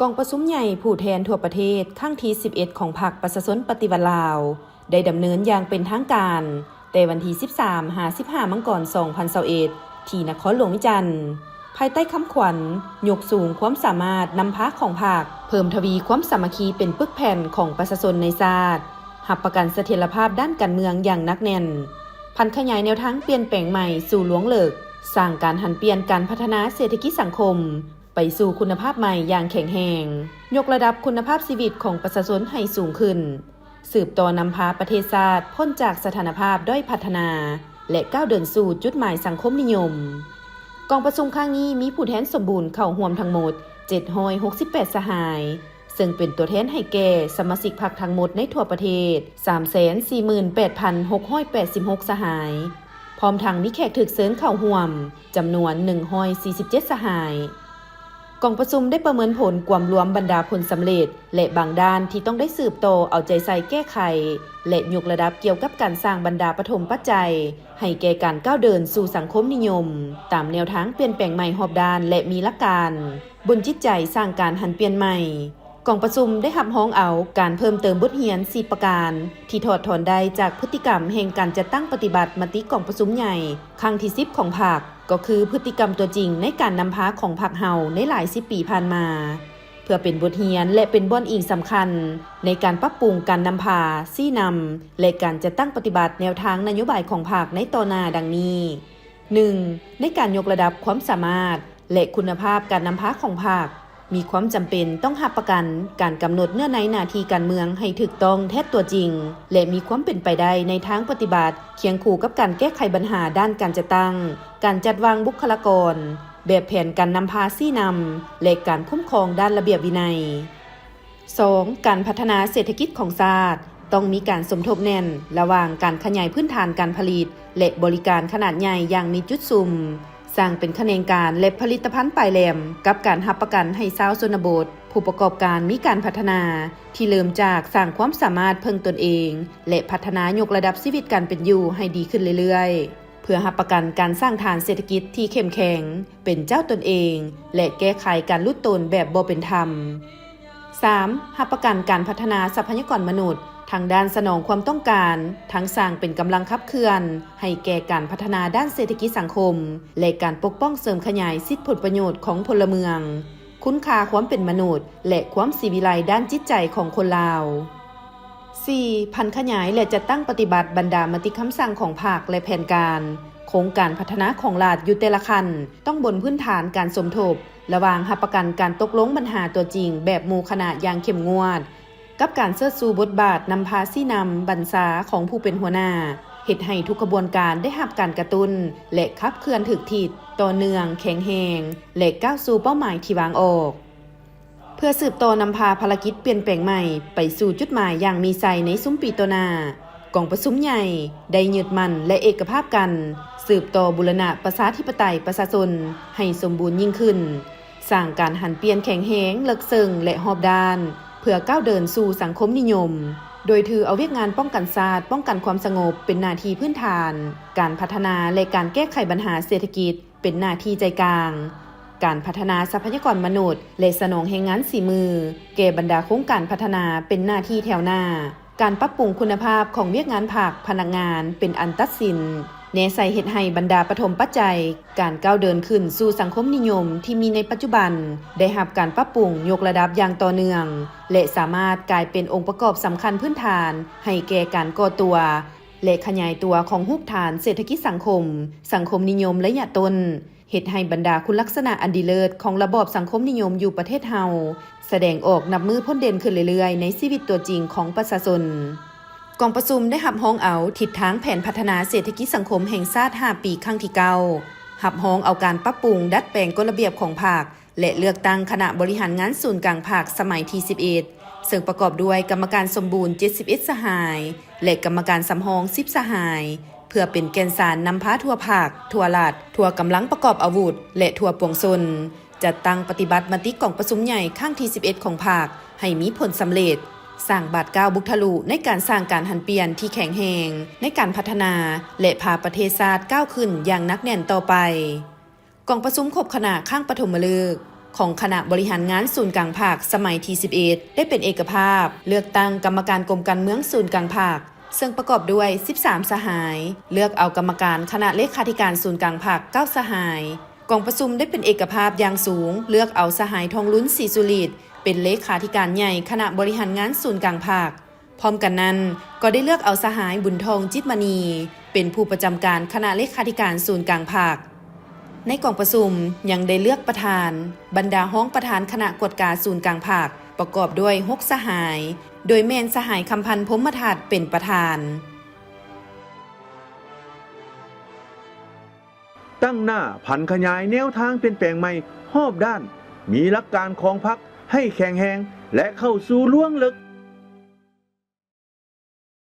กองประชุมใหญ่ผู้แทนทั่วประเทศครั้งที่ 11 ของพรรคประชาชนปฏิวัติลาวได้ดำเนินอย่างเป็นทางการแต่วันที่ 13-15 มังกร 2021 ที่นครหลวงวิจันทร์ภายใต้คำขวัญยกสูงความสามารถนำพาของพรรคเพิ่มทวีความสามัคคีเป็นปึกแผ่นของประชาชนในชาติหับประกันเสถียรภาพด้านการเมืองอย่างหนักแน่นพันขยายแนวทางเปลี่ยนแปลงใหม่สู่หลวงเลิกสร้างการหันเปลี่ยนการพัฒนาเศรษฐกิจสังคมไปสู่คุณภาพใหม่อย่างแข็งแรงยกระดับคุณภาพชีวิตของประชาชนให้สูงขึ้นสืบต่อนำพาประเทศชาติพ้นจากสถานภาพด้อยพัฒนาและก้าวเดินสู่จุดหมายสังคมนิยมกองประชุมครั้งนี้มีผู้แทนสมบูรณ์เข้าร่วมทั้งหมด768สหายซึ่งเป็นตัวแทนให้แก่สมาชิกพรรคทั้งหมดในทั่วประเทศ 348,686 สหายพร้อมทั้งมีแขกถึกเชิญเข้าร่วมจำนวน147สหายกองประชุมได้ประเมินผลความรวมบรรดาผลสำเร็จและบางด้านที่ต้องได้สืบต่อเอาใจใส่แก้ไขและยกระดับเกี่ยวกับการสร้างบรรดาปฐมปัจจัยให้แก่การก้าวเดินสู่สังคมนิยมตามแนวทางเปลี่ยนแปลงใหม่รอบด้านและมีหลักการบนจิตใจสร้างการหันเปลี่ยนใหม่กองประชุมได้รับร้องเอาการเพิ่มเติมบทเรียน4ประการที่ถอดถอนได้จากพฤติกรรมแห่งการจัดตั้งปฏิบัติมติกองประชุมใหญ่ครั้งที่10ของพรรคก็คือพฤติกรรมตัวจริงในการนำพาของพรรคเฮาในหลาย10ปีผ่านมาเพื่อเป็นบทเรียนและเป็นบ่อนอิงสำคัญในการปรับปรุงการนำพาชี้นำและการจัดตั้งปฏิบัติแนวทางนโยบายของพรรคในต่อหน้าดังนี้ 1. ในการยกระดับความสามารถและคุณภาพการนำพาของพรรคมีความจำเป็นต้องรับประกันการกำหนดเนื้อในหน้าที่การเมืองให้ถูกต้องแท้ตัวจริงและมีความเป็นไปได้ในทางปฏิบัติเคียงคู่กับการแก้ไขปัญหาด้านการจัดตั้งการจัดวางบุคลากรแบบแผนการนำพาชี้นำและการคุ้มครองด้านระเบียบวินัย 2. การพัฒนาเศรษฐกิจของชาติต้องมีการสมทบแน่นระหว่างการขยายพื้นฐานการผลิตและบริการขนาดใหญ่อย่างมีจุดซุ่มสร้างเป็นขนงการและผลิตภัณฑ์ปลายแหลมกับการรับประกันให้ชาวชนบทผู้ประกอบการมีการพัฒนาที่เริ่มจากสร้างความสามารถเพิ่งตนเองและพัฒนายกระดับชีวิตการเป็นอยู่ให้ดีขึ้นเรื่อยๆเพื่อรับประกันการสร้างฐานเศรษฐกิจที่เข้มแข็งเป็นเจ้าตนเองและแก้ไขการลุดตนแบบบ่เป็นธรรม 3. รับประกันการพัฒนาทรัพยากรมนุษย์ทางด้านสนองความต้องการทั้งสร้างเป็นกำลังขับเคลื่อนให้แก่การพัฒนาด้านเศรษฐกิจสังคมและการปกป้องเสริมขยายสิทธิผลประโยชน์ของพลเมืองคุณค่าความเป็นมนุษย์และความศิวิไลซ์ด้านจิตใจของคนลาว 4. พันขยายและจัดตั้งปฏิบัติบรรดามติคำสั่งของภาคและแผนการโครงการพัฒนาของรัฐอยู่แต่ละขั้นต้องบนพื้นฐานการสมทบระหว่างรับประกันการตกลงปัญหาตัวจริงแบบหมู่คณะอย่างเข้มงวดกับการเชิดชูบทบาทนำพาชี้นำบรรษาของผู้เป็นหัวหน้าเฮ็ดให้ทุกกระบวนการได้รับการกระตุ้นและขับเคลื่อนถึกทิศต่อเนื่องแข็งแรงและก้าวสู่เป้าหมายที่วางออกเพื่อสืบต่อนำพาภารกิจเปลี่ยนแปลงใหม่ไปสู่จุดหมายอย่างมีไซในซุ้มปีต่อหน้ากองประชุมใหญ่ได้ยึดมั่นและเอกภาพกันสืบต่อบูรณะประชาธิปไตยประชาชนให้สมบูรณ์ยิ่งขึ้นสร้างการหันเปลี่ยนแข็งแรงเลิกซึ้งและรอบด้านเพื่อก้าวเดินสู่สังคมนิยมโดยถือเอาเวียกงานป้องกันชาติป้องกันความสงบเป็นหน้าที่พื้นฐานการพัฒนาและการแก้ไขปัญหาเศรษฐกิจเป็นหน้าที่ใจกลางการพัฒนาทรัพยากรมนุษย์และสนองแรงงานฝีมือแก่บรรดาโครงการพัฒนาเป็นหน้าที่แถวหน้าการปรับปรุงคุณภาพของเวียกงานภาคพนักงานเป็นอันตัดสินแนใส่เฮ็ดให้บรรดาปฐมปัจจัยการก้าวเดินขึ้นสู่สังคมนิยมที่มีในปัจจุบันได้รับการปรับปรุงยกระดับอย่างต่อเนื่องและสามารถกลายเป็นองค์ประกอบสำคัญพื้นฐานให้แก่การก่อตัวและขยายตัวของรูปฐานเศรษฐกิจสังคมนิยมระยะต้นเฮ็ดให้บรรดาคุณลักษณะอันดีเลิศของระบอบสังคมนิยมอยู่ประเทศเฮาแสดงออกนับมือพ้นเด่นขึ้นเรื่อยๆในชีวิตตัวจริงของประชาชนกองประชุมได้รับร้องเอาทิศทางแผนพัฒนาเศรษฐกิจสังคมแห่งชาติ5ปีครั้งที่9รับร้องเอาการปรับปรุงดัดแปลงกฎระเบียบของภาคและเลือกตั้งคณะบริหารงานศูนย์กลางภาคสมัยที่11ซึ่งประกอบด้วยกรรมการสมบูรณ์71สหายและกรรมการสำรอง10สหายเพื่อเป็นแกนสารนำพาทั่วภาคทั่วรัฐทั่วกำลังประกอบอาวุธและทั่วปวงชนจัดตั้งปฏิบัติมติกองประชุมใหญ่ครั้งที่11ของภาคให้มีผลสำเร็จสร้างบาดก้าวบุกทะลุในการสร้างการหันเปลี่ยนที่แข็งแรงในการพัฒนาและพาประเทศชาติก้าวขึ้นอย่างนักแน่นต่อไปกองประชุมครบคณะข้างปฐมฤกษ์ ของคณะบริหารงานศูนย์กลางภาคสมัยที่11ได้เป็นเอกภาพเลือกตั้งกรรมการกรมการเมืองศูนย์กลางภาคซึ่งประกอบด้วย13สหายเลือกเอากรรมการคณะเลขาธิการศูนย์กลางภาค9สหายกองประชุมได้เป็นเอกภาพอย่างสูงเลือกเอาสหายทองลุ้นศรีสุฤทธิ์เป็นเลขาธิการใหญ่คณะบริหารงานศูนย์กลางภาคพร้อมกันนั้นก็ได้เลือกเอาสหายบุญทองจิตมณีเป็นผู้ประจำการคณะเลขาธิการศูนย์กลางภาคในกองประชุมยังได้เลือกประธานบรรดาห้องประธานคณะกวดการศูนย์กลางภาคประกอบด้วย6สหายโดยแม่นสหายคำพันธ์พรหมทัตเป็นประธานตั้งหน้าผันขยายแนวทางเปลี่ยนแปลงใหม่รอบด้านมีหลักการของพรรคให้แข็งแรงและเข้าสู่ล่วงลึก